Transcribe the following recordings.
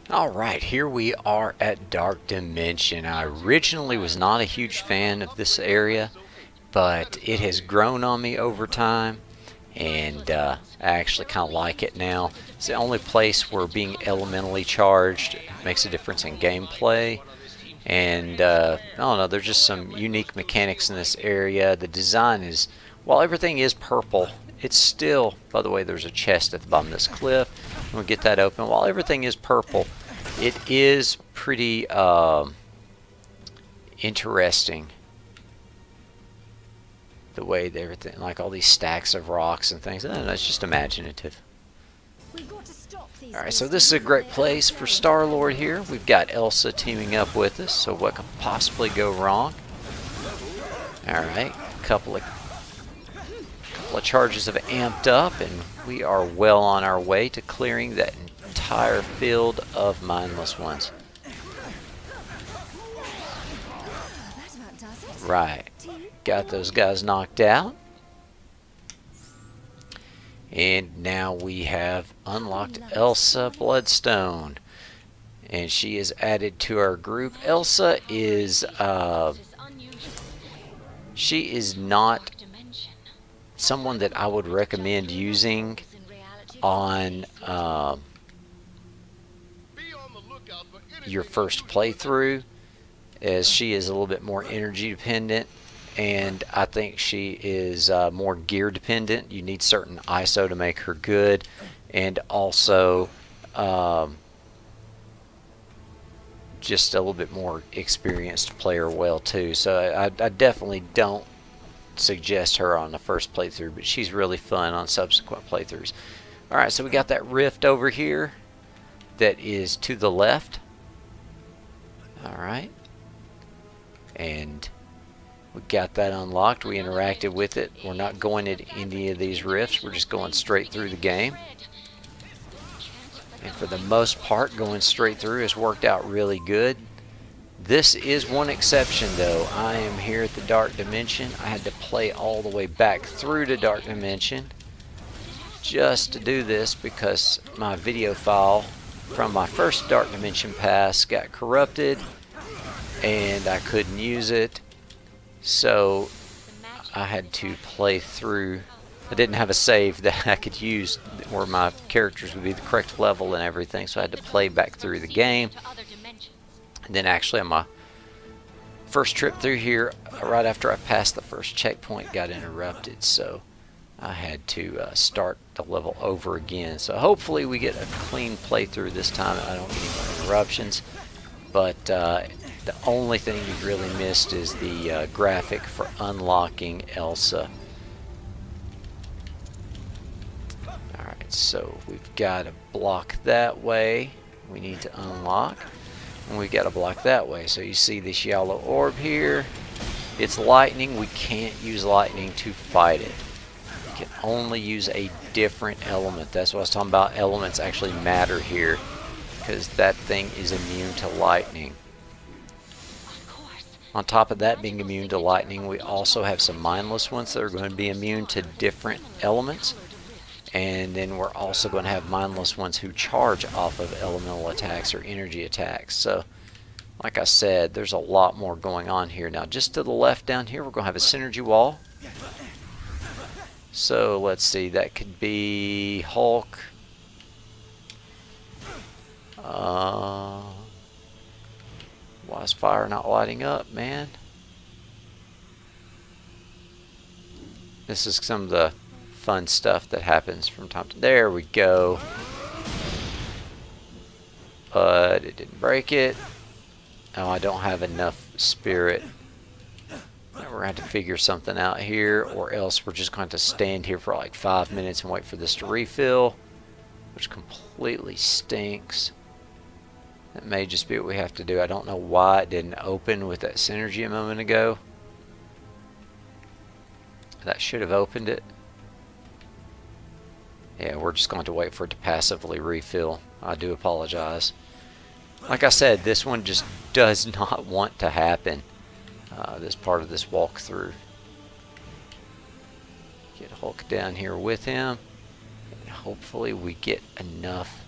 Alright, here we are at Dark Dimension. I originally was not a huge fan of this area, but it has grown on me over time, and I actually kind of like it now. It's the only place where being elementally charged makes a difference in gameplay. And I don't know, there's just some unique mechanics in this area. The design is, while everything is purple, it's still, by the way, there's a chest at the bottom of this cliff. We'll get that open. While everything is purple, it is pretty interesting the way that everything, like all these stacks of rocks and things. I don't know, it's just imaginative. Alright, so this is a great place for Star-Lord here. We've got Elsa teaming up with us, so what could possibly go wrong? Alright, a couple of charges have amped up, and we are well on our way to clearing that entire field of mindless ones. Right, got those guys knocked out. And now we have unlocked Elsa Bloodstone, and she is added to our group. Elsa is she is not someone that I would recommend using on your first playthrough, as she is a little bit more energy dependent. And I think she is more gear dependent. You need certain ISO to make her good, and also just a little bit more experienced player well too. So I definitely don't suggest her on the first playthrough, but she's really fun on subsequent playthroughs. Alright, so we got that rift over here that is to the left. Alright, and we got that unlocked. We interacted with it. We're not going into any of these rifts. We're just going straight through the game. And for the most part, going straight through has worked out really good. This is one exception, though. I am here at the Dark Dimension. I had to play all the way back through to Dark Dimension just to do this, because my video file from my first Dark Dimension pass got corrupted and I couldn't use it. So I had to play through. I didn't have a save that I could use where my characters would be the correct level and everything, so I had to play back through the game. And then actually on my first trip through here, right after I passed the first checkpoint, got interrupted, so I had to start the level over again. So hopefully we get a clean playthrough this time. I don't get any more interruptions, but the only thing you've really missed is the graphic for unlocking Elsa. Alright, so we've got to block that way. We need to unlock. And we've got to block that way. So you see this yellow orb here. It's lightning. We can't use lightning to fight it. We can only use a different element. That's what I was talking about. Elements actually matter here, because that thing is immune to lightning. On top of that being immune to lightning, we also have some mindless ones that are going to be immune to different elements. And then we're also going to have mindless ones who charge off of elemental attacks or energy attacks. So, like I said, there's a lot more going on here. Now, just to the left down here, we're going to have a synergy wall. So, let's see, that could be Hulk. Why is fire not lighting up, man? This is some of the fun stuff that happens from time to... There we go. But it didn't break it. Oh, I don't have enough spirit. We're going to have to figure something out here, or else we're just going to stand here for like 5 minutes and wait for this to refill, which completely stinks. That may just be what we have to do. I don't know why it didn't open with that synergy a moment ago. That should have opened it. Yeah, we're just going to wait for it to passively refill. I do apologize. Like I said, this one just does not want to happen. This part of this walkthrough. Get Hulk down here with him. And hopefully we get enough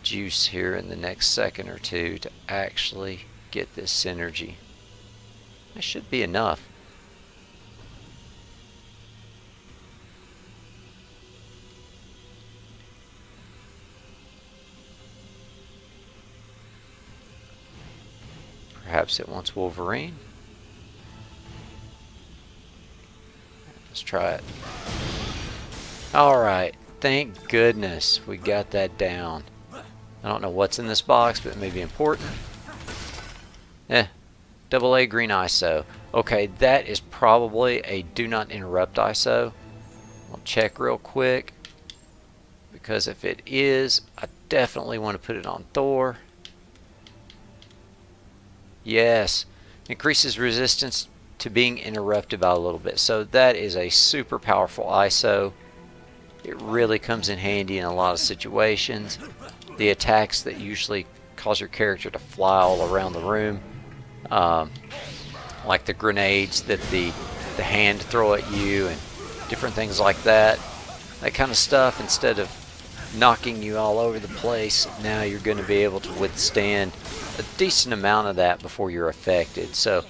juice here in the next second or two to actually get this synergy. That should be enough. Perhaps it wants Wolverine. Let's try it. Alright, thank goodness we got that down. I don't know what's in this box, but it may be important. AA green ISO. Okay, that is probably a do not interrupt ISO. I'll check real quick, because if it is, I definitely want to put it on Thor. Yes, increases resistance to being interrupted by a little bit. So that is a super powerful ISO. It really comes in handy in a lot of situations. The attacks that usually cause your character to fly all around the room, like the grenades that the hand throw at you and different things like that. That kind of stuff, instead of knocking you all over the place, now you're going to be able to withstand a decent amount of that before you're affected. So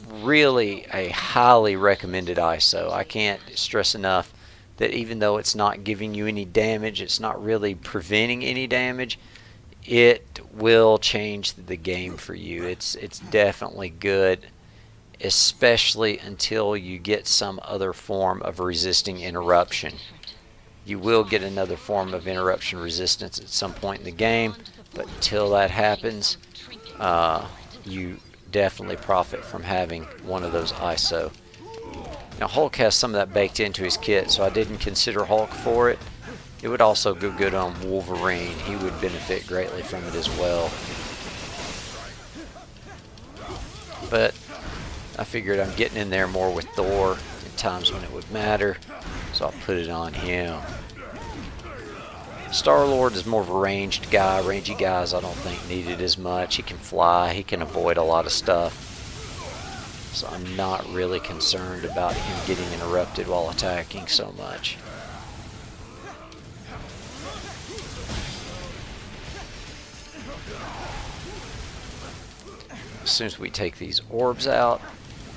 really a highly recommended ISO. I can't stress enough that even though it's not giving you any damage, it's not really preventing any damage, it will change the game for you. It's definitely good, especially until you get some other form of resisting interruption. You will get another form of interruption resistance at some point in the game, but until that happens, you definitely profit from having one of those ISO. Now Hulk has some of that baked into his kit, so I didn't consider Hulk for it. It would also go good on Wolverine. He would benefit greatly from it as well. But I figured I'm getting in there more with Thor at times when it would matter, so I'll put it on him. Star-Lord is more of a ranged guy. Rangy guys I don't think need it as much. He can fly, he can avoid a lot of stuff. So I'm not really concerned about him getting interrupted while attacking so much. As soon as we take these orbs out,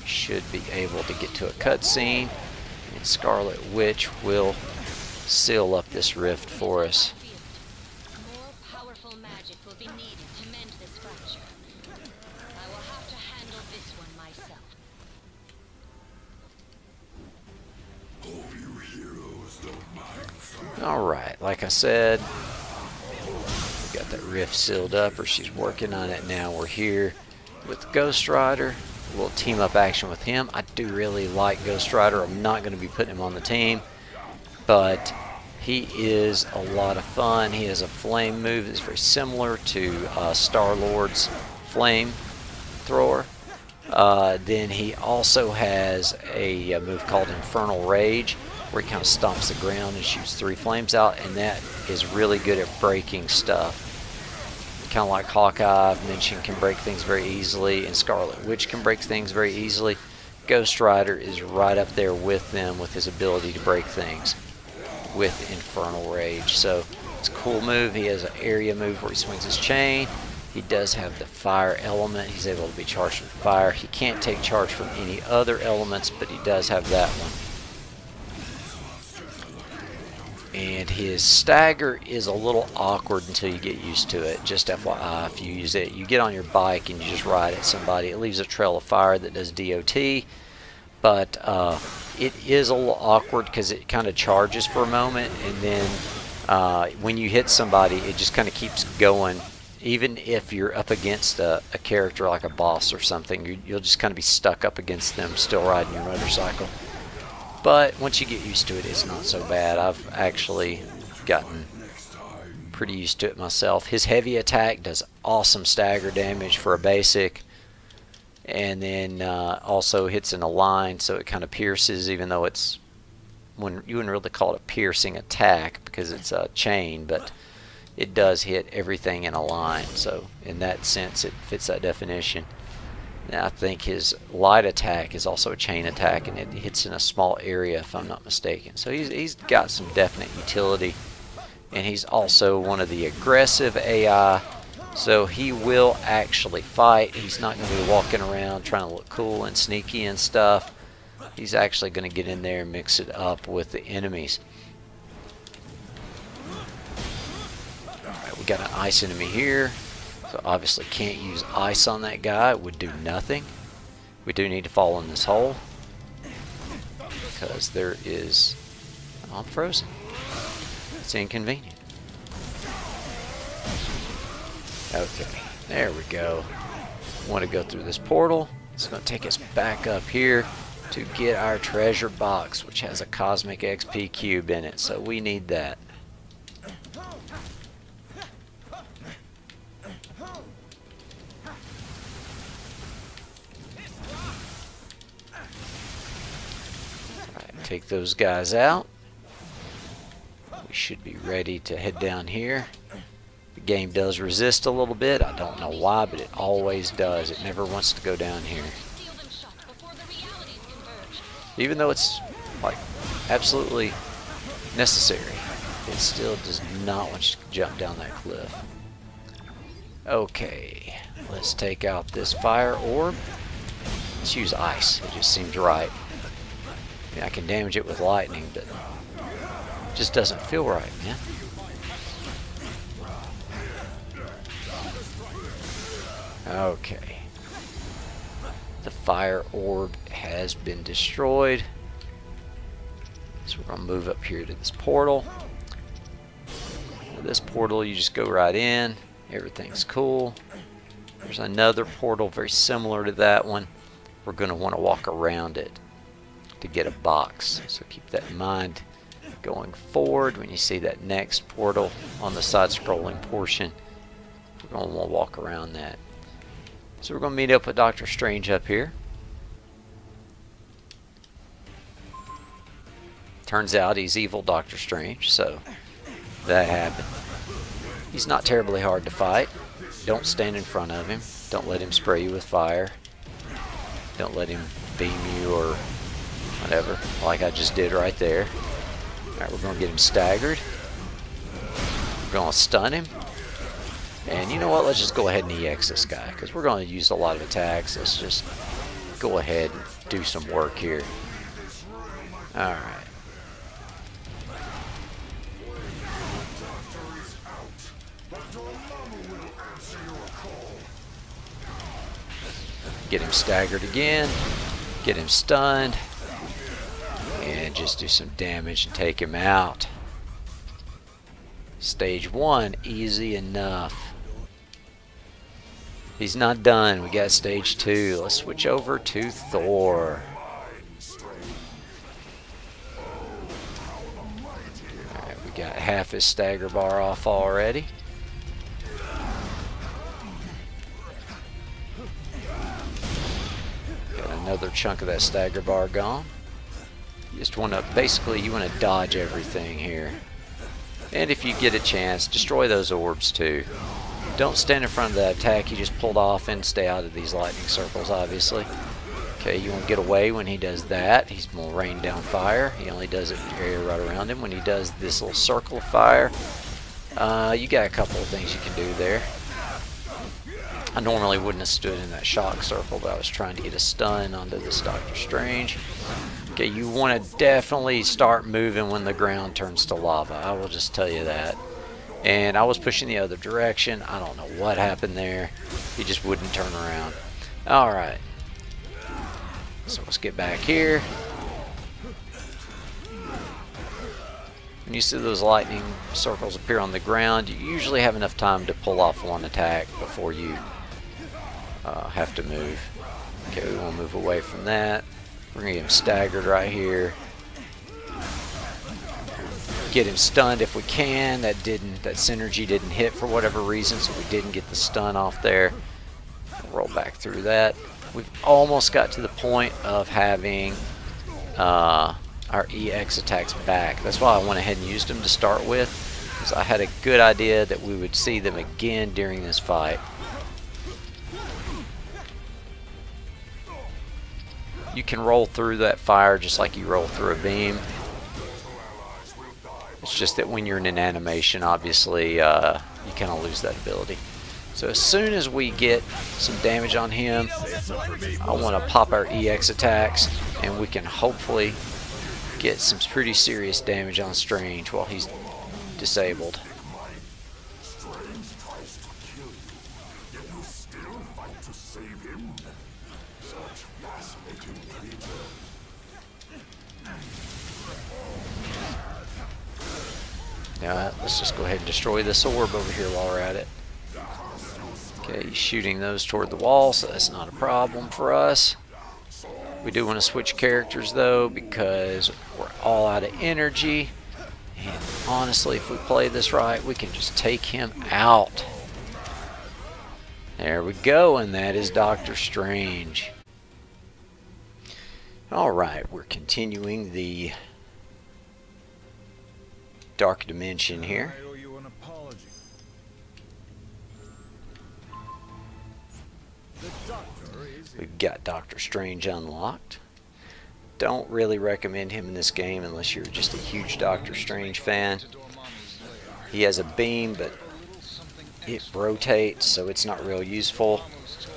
we should be able to get to a cutscene, and Scarlet Witch will seal up this rift for us. More powerful magic will be needed to mend this fracture. I will have to handle this one myself. Alright, like I said, we got that rift sealed up, or she's working on it now. We're here with Ghost Rider. A little team up action with him. I do really like Ghost Rider. I'm not going to be putting him on the team, but he is a lot of fun. He has a flame move that's very similar to Star-Lord's flame thrower. Then he also has a move called Infernal Rage, where he kind of stomps the ground and shoots 3 flames out, and that is really good at breaking stuff. Kind of like Hawkeye, I've mentioned, can break things very easily, and Scarlet Witch can break things very easily. Ghost Rider is right up there with them with his ability to break things with Infernal Rage. So it's a cool move. He has an area move where he swings his chain. He does have the fire element. He's able to be charged with fire. He can't take charge from any other elements, but he does have that one. And his stagger is a little awkward until you get used to it. Just FYI, if you use it, you get on your bike and you just ride at somebody. It leaves a trail of fire that does DOT, but it is a little awkward because it kind of charges for a moment, and then when you hit somebody, it just kind of keeps going. Even if you're up against a character like a boss or something, you'll just kind of be stuck up against them still riding your motorcycle. But once you get used to it, it's not so bad. I've actually gotten pretty used to it myself. His heavy attack does awesome stagger damage for a basic, and then also hits in a line, so it kind of pierces, even though it's, when you wouldn't really call it a piercing attack because it's a chain, but it does hit everything in a line. So in that sense, it fits that definition. Now, I think his light attack is also a chain attack, and it hits in a small area, if I'm not mistaken. So he's got some definite utility, and he's also one of the aggressive AI, so he will actually fight. He's not going to be walking around trying to look cool and sneaky and stuff. He's actually going to get in there and mix it up with the enemies. Alright, we got an ice enemy here, so obviously can't use ice on that guy. It would do nothing. We do need to fall in this hole because there is... Oh, I'm frozen. It's inconvenient. Okay, there we go. Want to go through this portal. It's going to take us back up here to get our treasure box, which has a cosmic XP cube in it, so we need that. Alright, take those guys out. We should be ready to head down here. The game does resist a little bit. I don't know why, but it always does. It never wants to go down here. Even though it's like absolutely necessary, it still does not want you to jump down that cliff. Okay, let's take out this fire orb. Let's use ice. It just seems right. I mean, I can damage it with lightning, but it just doesn't feel right, man. Okay. The fire orb has been destroyed. So we're going to move up here to this portal. This portal, you just go right in. Everything's cool. There's another portal very similar to that one. We're going to want to walk around it to get a box. So keep that in mind going forward. When you see that next portal on the side scrolling portion, we're going to want to walk around that. So we're going to meet up with Dr. Strange up here. Turns out he's evil Dr. Strange, so that happened. He's not terribly hard to fight. Don't stand in front of him. Don't let him spray you with fire. Don't let him beam you or whatever, like I just did right there. Alright, we're going to get him staggered. We're going to stun him. And you know what? Let's just go ahead and EX this guy, because we're going to use a lot of attacks. Let's just go ahead and do some work here. Alright. Get him staggered again. Get him stunned. And just do some damage and take him out. Stage 1, easy enough. He's not done. We got stage 2. Let's switch over to Thor. Alright, we got half his stagger bar off already. Got another chunk of that stagger bar gone. You just want to, basically, you want to dodge everything here. And if you get a chance, destroy those orbs too. Don't stand in front of that attack he just pulled off and stay out of these lightning circles, obviously. Okay, you want to get away when he does that. He's going to rain down fire. He only does it in the area right around him. When he does this little circle of fire, you got a couple of things you can do there. I normally wouldn't have stood in that shock circle, but I was trying to get a stun onto this Doctor Strange. Okay, you want to definitely start moving when the ground turns to lava. I will just tell you that. And I was pushing the other direction. I don't know what happened there. He just wouldn't turn around. Alright. So let's get back here. When you see those lightning circles appear on the ground, you usually have enough time to pull off one attack before you have to move. Okay, we want to move away from that. We're going to get him staggered right here. Get him stunned if we can. That synergy didn't hit for whatever reason, so we didn't get the stun off there. Roll back through that. We've almost got to the point of having our EX attacks back. That's why I went ahead and used them to start with, because I had a good idea that we would see them again during this fight. You can roll through that fire just like you roll through a beam. It's just that when you're in an animation, obviously, you kind of lose that ability. So as soon as we get some damage on him, I want to pop our EX attacks, and we can hopefully get some pretty serious damage on Strange while he's disabled. Alright, let's just go ahead and destroy this orb over here while we're at it. Okay, he's shooting those toward the wall, so that's not a problem for us. We do want to switch characters though, because we're all out of energy. And honestly, if we play this right, we can just take him out. There we go, and that is Doctor Strange. Alright, we're continuing the Dark Dimension here. I owe you an apology. The doctor is We've got Doctor Strange unlocked. Don't really recommend him in this game unless you're just a huge Doctor Strange fan. He has a beam, but it rotates, so it's not real useful.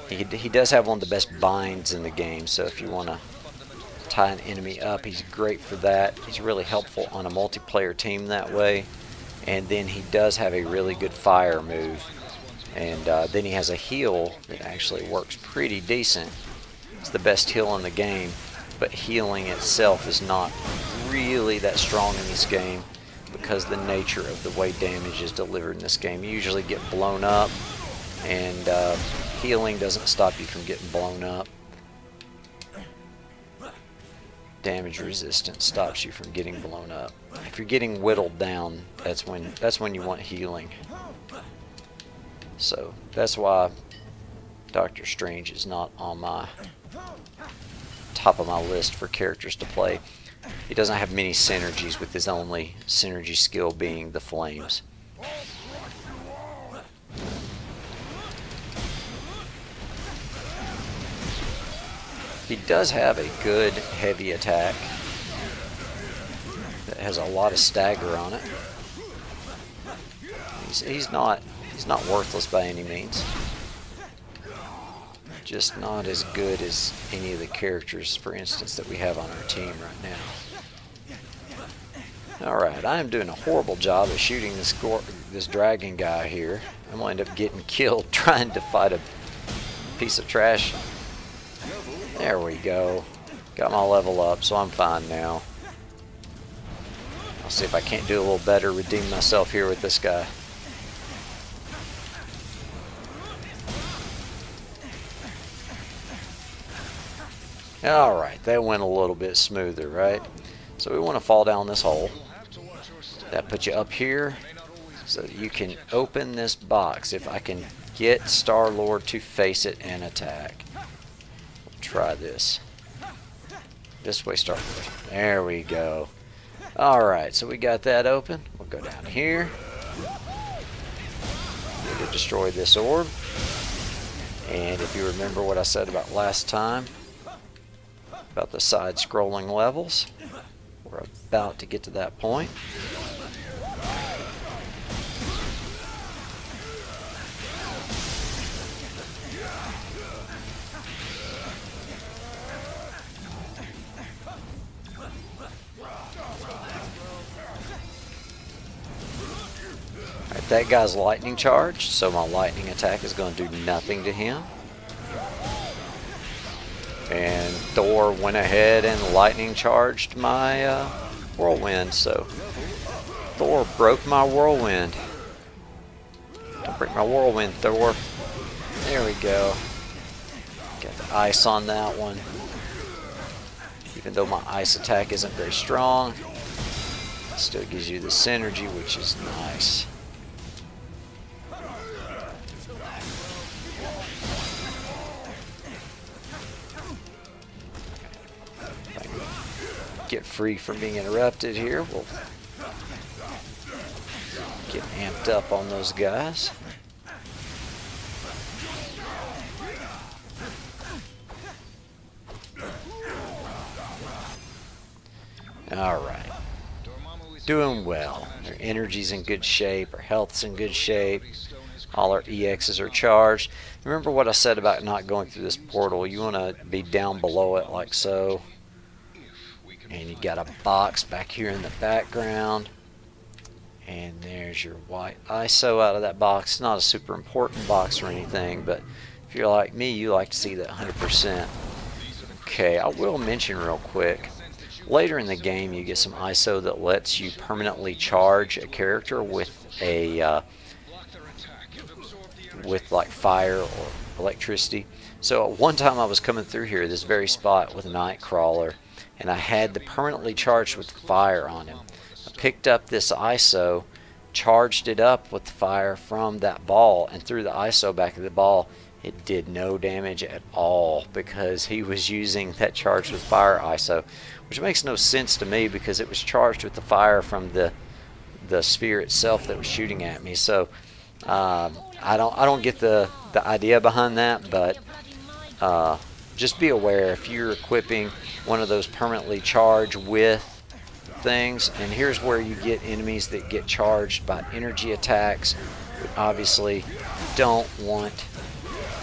He does have one of the best binds in the game, so if you want to tie an enemy up, he's great for that. He's really helpful on a multiplayer team that way. And then he does have a really good fire move. And then he has a heal that actually works pretty decent. It's the best heal in the game, but healing itself is not really that strong in this game because the nature of the way damage is delivered in this game. You usually get blown up, and healing doesn't stop you from getting blown up. Damage resistance stops you from getting blown up. If you're getting whittled down, that's when you want healing. So that's why Doctor Strange is not on my top of my list for characters to play. He doesn't have many synergies, with his only synergy skill being the flames. He does have a good heavy attack that has a lot of stagger on it. He's not worthless by any means. Just not as good as any of the characters, for instance, that we have on our team right now. Alright, I am doing a horrible job of shooting this dragon guy here. I'm going to end up getting killed trying to fight a piece of trash. There we go. Got my level up, so I'm fine now. I'll see if I can't do a little better, redeem myself here with this guy. Alright, that went a little bit smoother, right? So we want to fall down this hole. That puts you up here so that you can open this box. If I can get Star-Lord to face it and attack. Try this. This way, Star-Lord. There we go. Alright, so we got that open. We'll go down here. We're to destroy this orb. And if you remember what I said about last time, about the side-scrolling levels, we're about to get to that point. That guy's lightning charged, so my lightning attack is going to do nothing to him. And Thor went ahead and lightning charged my whirlwind, so Thor broke my whirlwind. Don't break my whirlwind, Thor. There we go. Got the ice on that one. Even though my ice attack isn't very strong, it still gives you the synergy, which is nice. Get free from being interrupted here. We'll get amped up on those guys. Alright. Doing well. Our energy's in good shape. Our health's in good shape. All our EXs are charged. Remember what I said about not going through this portal. You want to be down below it like so. And you got a box back here in the background. And there's your white ISO out of that box. It's not a super important box or anything, but if you're like me, you like to see that 100%. Okay, I will mention real quick. Later in the game, you get some ISO that lets you permanently charge a character with a with like fire or electricity. So at one time I was coming through here, this very spot with a Nightcrawler, and I had the permanently charged with fire on him. I picked up this ISO, charged it up with the fire from that ball, and threw the ISO back at the ball. It did no damage at all because he was using that charged with fire ISO, which makes no sense to me because it was charged with the fire from the sphere itself that was shooting at me. So I don't get the idea behind that, but just be aware if you're equipping one of those permanently charged with things. And here's where you get enemies that get charged by energy attacks. We obviously don't want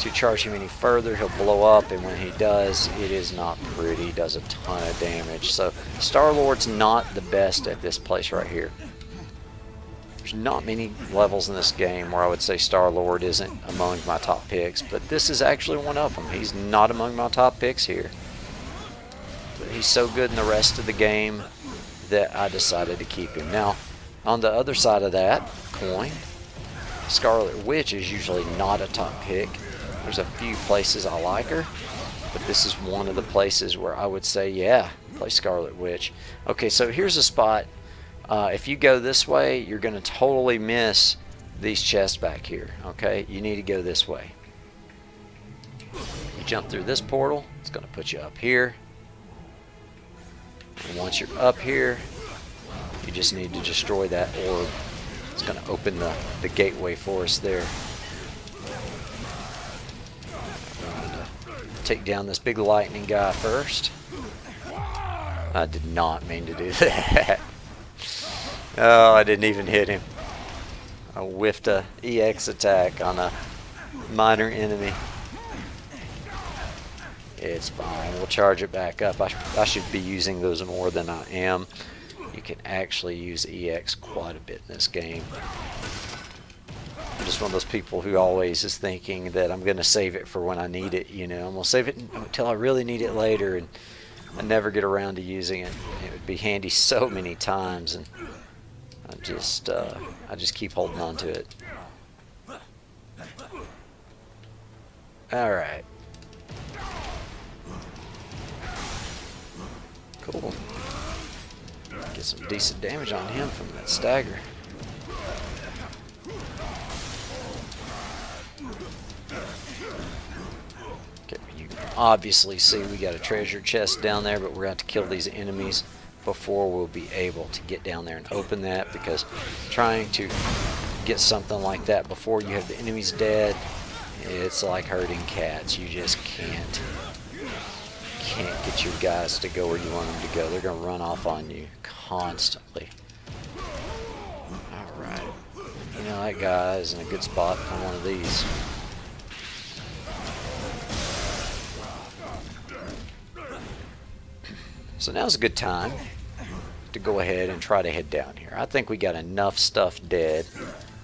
to charge him any further. He'll blow up, and when he does, it is not pretty. He does a ton of damage. So Star-Lord's not the best at this place right here. There's not many levels in this game where I would say Star-Lord isn't among my top picks, but this is actually one of them. He's not among my top picks here, but he's so good in the rest of the game that I decided to keep him. Now, on the other side of that coin, Scarlet Witch is usually not a top pick. There's a few places I like her, but this is one of the places where I would say, yeah, play Scarlet Witch. Okay, so here's a spot. If you go this way, you're going to totally miss these chests back here. Okay, you need to go this way. You jump through this portal, it's going to put you up here. And once you're up here, you just need to destroy that orb. It's going to open the gateway for us there. Take down this big lightning guy first. I did not mean to do that. Oh, I didn't even hit him. I whiffed a EX attack on a minor enemy. It's fine. We'll charge it back up. I should be using those more than I am. You can actually use EX quite a bit in this game. I'm just one of those people who always is thinking that I'm going to save it for when I need it. You know, I'm going to save it until I really need it later, and I never get around to using it. It would be handy so many times, and I just keep holding on to it. All right. Cool. Get some decent damage on him from that stagger. Okay, you can obviously see we got a treasure chest down there, but we're going to have to kill these enemies before we'll be able to get down there and open that, because trying to get something like that before you have the enemies dead, it's like herding cats. You just can't get your guys to go where you want them to go. They're going to run off on you constantly. Alright. You know, that guy is in a good spot for one of these. So now's a good time to go ahead and try to head down here. I think we got enough stuff dead.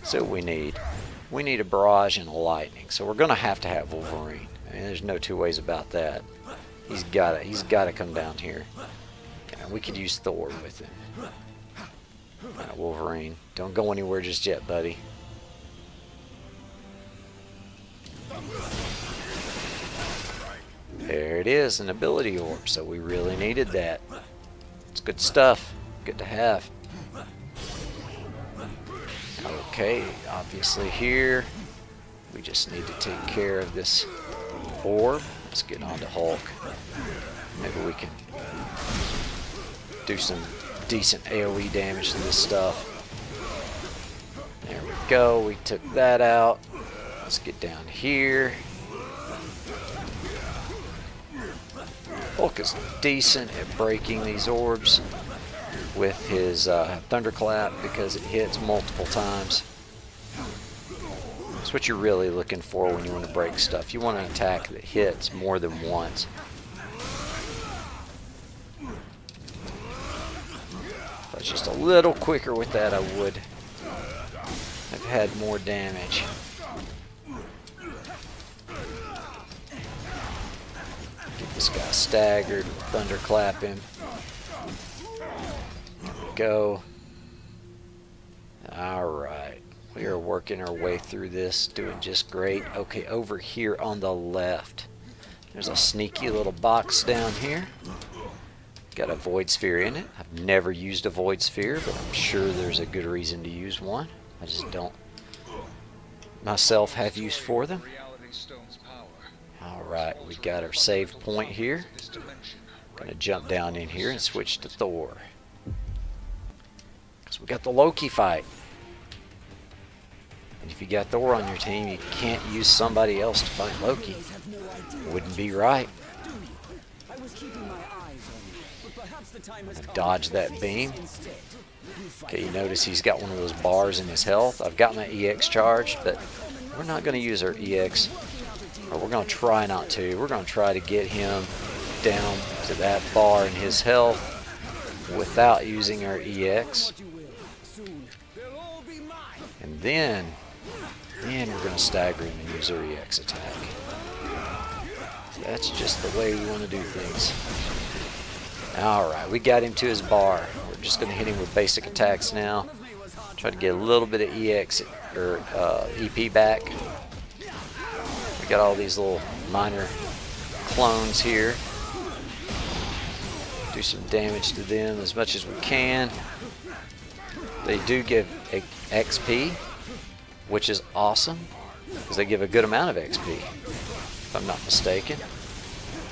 So what we need. We need a barrage and a lightning. So we're going to have Wolverine. I mean, there's no two ways about that. He's got to come down here. Yeah, we could use Thor with him. Wolverine, don't go anywhere just yet, buddy. There it is, an ability orb. So we really needed that. It's good stuff. Good to have. Okay, obviously here we just need to take care of this orb. Let's get on to Hulk. Maybe we can do some decent AoE damage to this stuff. There we go. We took that out. Let's get down here. Hulk is decent at breaking these orbs. with his thunderclap because it hits multiple times. That's what you're really looking for when you want to break stuff. You want an attack that hits more than once. If I was just a little quicker with that, I would have had more damage. Get this guy staggered, thunderclap him. There we go. Alright. We are working our way through this, doing just great. Okay, over here on the left, there's a sneaky little box down here. Got a void sphere in it. I've never used a void sphere, but I'm sure there's a good reason to use one. I just don't myself have use for them. Alright, we got our save point here. Gonna jump down in here and switch to Thor. Because we got the Loki fight. And if you got Thor on your team, you can't use somebody else to fight Loki. Wouldn't be right. Dodge that beam. Okay, you notice he's got one of those bars in his health. I've got my EX charged, but we're not going to use our EX. Or we're going to try not to. We're going to try to get him down to that bar in his health without using our EX. And then we're going to stagger him and use our EX attack. That's just the way we want to do things. Alright, we got him to his bar. We're just going to hit him with basic attacks now. Try to get a little bit of EX or EP back. We got all these little minor clones here. Do some damage to them as much as we can. They do give XP, which is awesome, because they give a good amount of XP, if I'm not mistaken.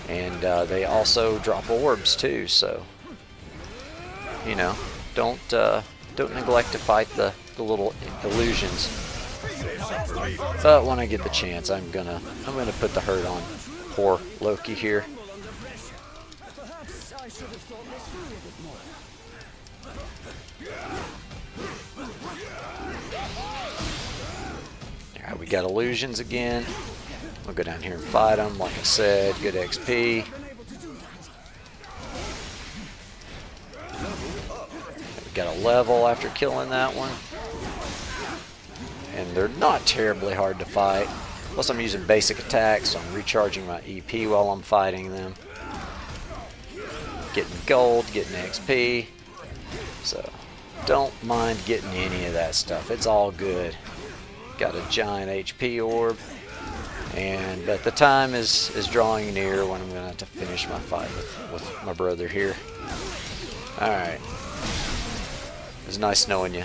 And they also drop orbs too, so you know, don't neglect to fight the little illusions. But when I get the chance, I'm gonna put the hurt on poor Loki here. Alright, we got illusions again. We'll go down here and fight them. Like I said, good XP. We got a level after killing that one. And they're not terribly hard to fight. Plus I'm using basic attacks, so I'm recharging my EP while I'm fighting them. Getting gold, getting XP. So don't mind getting any of that stuff. It's all good. Got a giant HP orb. But the time is drawing near when I'm going to have to finish my fight with my brother here. Alright. It was nice knowing you.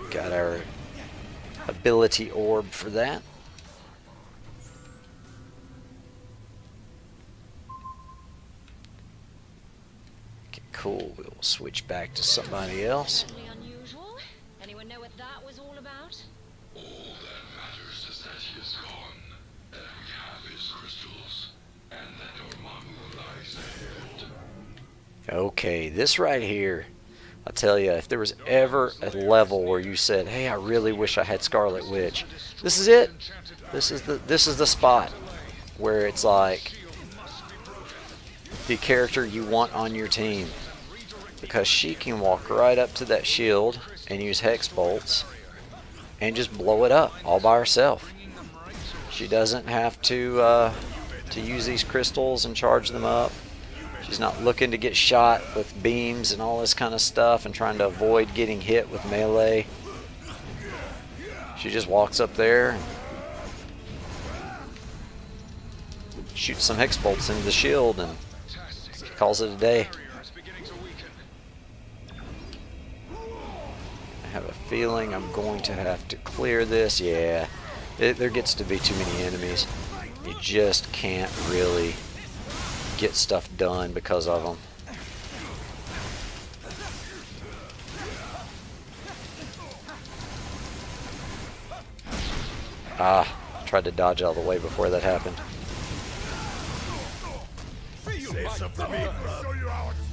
Got our ability orb for that. Okay, cool. We'll switch back to somebody else. Unusual. Anyone know what that was all about? All that matters is that he is gone, and we have his crystals, and that Dormammu lies ahead. Okay, this right here, I tell you, if there was ever a level where you said, "Hey, I really wish I had Scarlet Witch," this is it. This is the spot where it's like the character you want on your team, because she can walk right up to that shield and use hex bolts and just blow it up all by herself. She doesn't have to use these crystals and charge them up. She's not looking to get shot with beams and all this kind of stuff and trying to avoid getting hit with melee. She just walks up there and shoots some hex bolts into the shield and calls it a day. I have a feeling I'm going to have to clear this. Yeah, there gets to be too many enemies. You just can't really get stuff done because of them. Tried to dodge out of the way before that happened.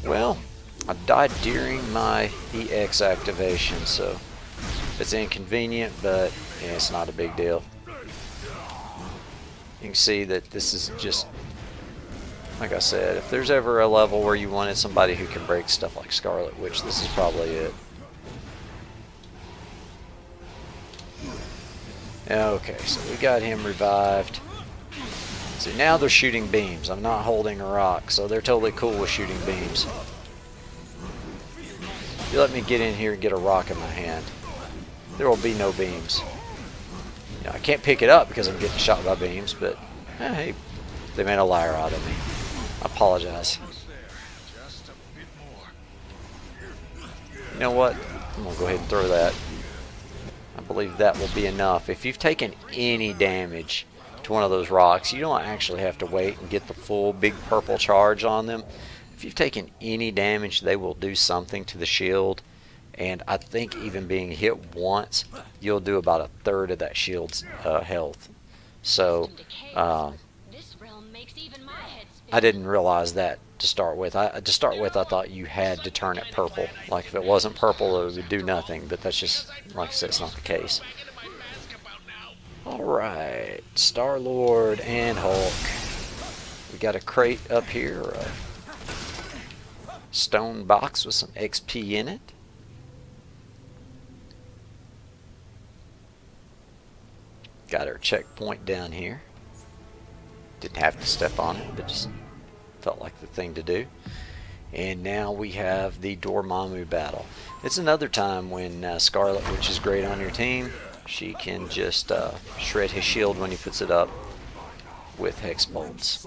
Well, I died during my EX activation, so it's inconvenient, but yeah, it's not a big deal. You can see that this is just, like I said, if there's ever a level where you wanted somebody who can break stuff like Scarlet Witch, this is probably it. Okay, so we got him revived. See, now they're shooting beams. I'm not holding a rock, so they're totally cool with shooting beams. If you let me get in here and get a rock in my hand, there will be no beams. You know, I can't pick it up because I'm getting shot by beams, but hey, they made a liar out of me. I apologize. You know what? I'm going to go ahead and throw that. I believe that will be enough. If you've taken any damage to one of those rocks, you don't actually have to wait and get the full big purple charge on them. If you've taken any damage, they will do something to the shield, and I think even being hit once, you'll do about a third of that shield's health. So I didn't realize that to start with. I thought you had to turn it purple. Like if it wasn't purple, it would do nothing. But that's just, like I said, it's not the case. All right, Star-Lord and Hulk. We got a crate up here, a stone box with some XP in it. Got our checkpoint down here. Didn't have to step on it, but just felt like the thing to do. And now we have the Dormammu battle. It's another time when Scarlet Witch is great on your team. She can just shred his shield when he puts it up with hex bolts.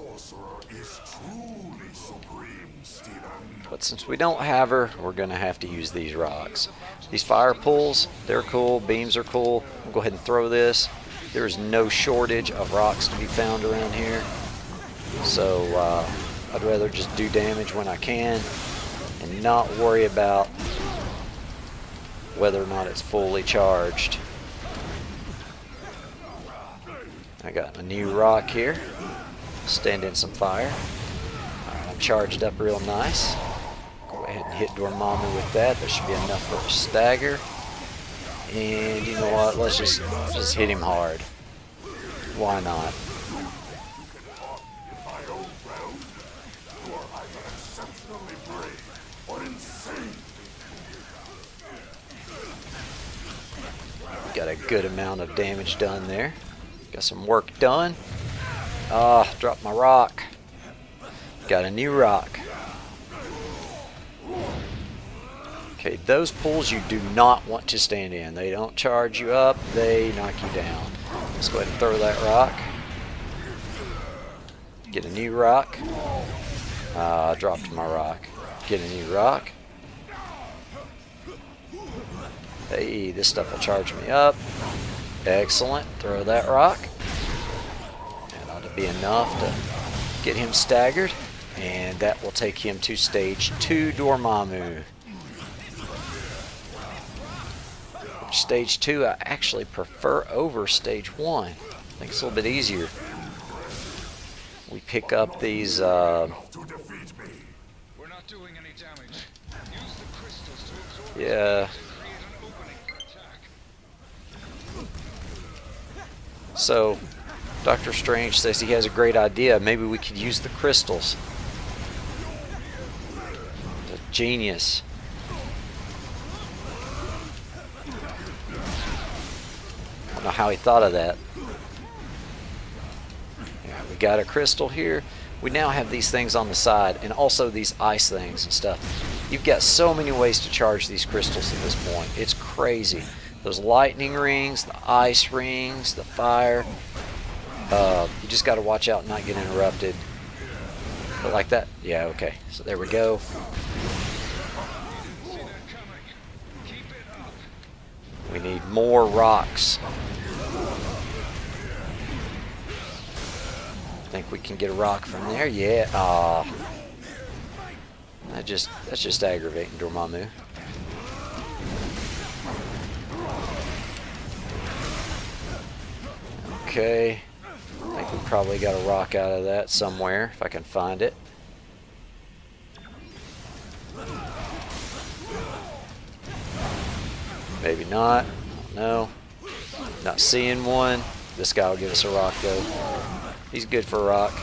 But since we don't have her, we're going to have to use these rocks. These fire pulls, they're cool. Beams are cool. I'll go ahead and throw this. There's no shortage of rocks to be found around here. So I'd rather just do damage when I can and not worry about whether or not it's fully charged. I got a new rock here. Stand in some fire. I'm charged up real nice. Go ahead and hit Dormammu with that. That should be enough for a stagger. And you know what? Let's just hit him hard. Why not? Got a good amount of damage done there. Got some work done. Dropped my rock. Got a new rock. Okay, those pulls you do not want to stand in. They don't charge you up, they knock you down. Let's go ahead and throw that rock. Get a new rock. Dropped my rock. Get a new rock. Hey, this stuff will charge me up. Excellent. Throw that rock. That ought to be enough to get him staggered. And that will take him to stage 2 Dormammu. Stage 2 I actually prefer over stage 1. I think it's a little bit easier. We pick up these yeah. So Doctor Strange says he has a great idea. Maybe we could use the crystals. The genius. I don't know how he thought of that. Yeah, we got a crystal here. We now have these things on the side and also these ice things and stuff. You've got so many ways to charge these crystals at this point. It's crazy. Those lightning rings, the ice rings, the fire. You just got to watch out and not get interrupted. But like that. Yeah, okay. So there we go. We need more rocks. I think we can get a rock from there. Yeah. That's just aggravating Dormammu. Okay. I think we probably got a rock out of that somewhere if I can find it. Maybe not. I don't know. Not seeing one. This guy will give us a rock though. He's good for a rock.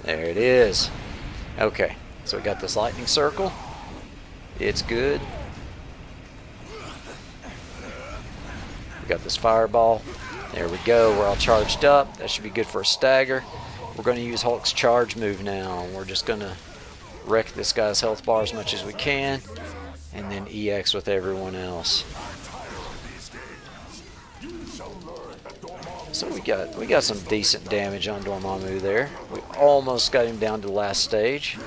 There it is. Okay, so we got this lightning circle. It's good. We got this fireball. There we go. We're all charged up. That should be good for a stagger. We're going to use Hulk's charge move now. We're just going to wreck this guy's health bar as much as we can, and then EX with everyone else. So we got some decent damage on Dormammu there. We almost got him down to the last stage.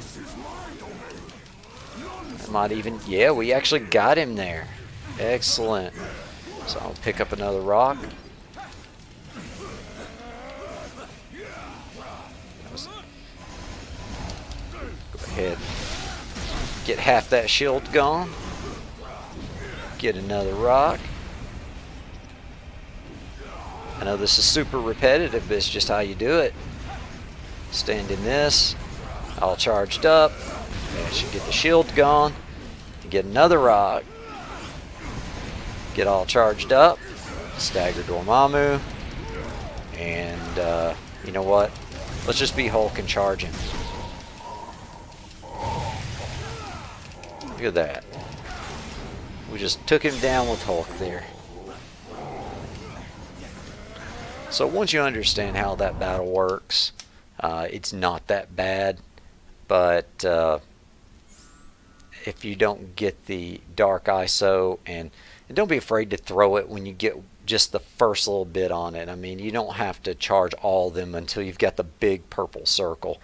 Might even, yeah, we actually got him there. Excellent. So I'll pick up another rock. Go ahead. Get half that shield gone. Get another rock. I know this is super repetitive, but it's just how you do it. Stand in this. All charged up. I should get the shield gone. Get another rock. Get all charged up. Stagger Dormammu. And you know what? Let's just be Hulk and charge him. Look at that. We just took him down with Hulk there. So once you understand how that battle works, it's not that bad. But if you don't get the dark ISO, and don't be afraid to throw it when you get just the first little bit on it. I mean, you don't have to charge all of them until you've got the big purple circle.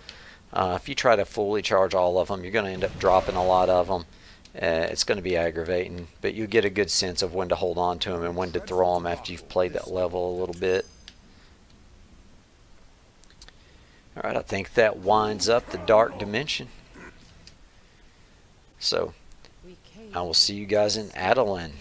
If you try to fully charge all of them, you're going to end up dropping a lot of them. It's going to be aggravating, but you get a good sense of when to hold on to them and when to throw them after you've played that level a little bit. Alright, I think that winds up the Dark Dimension. So, I will see you guys in Adoulin.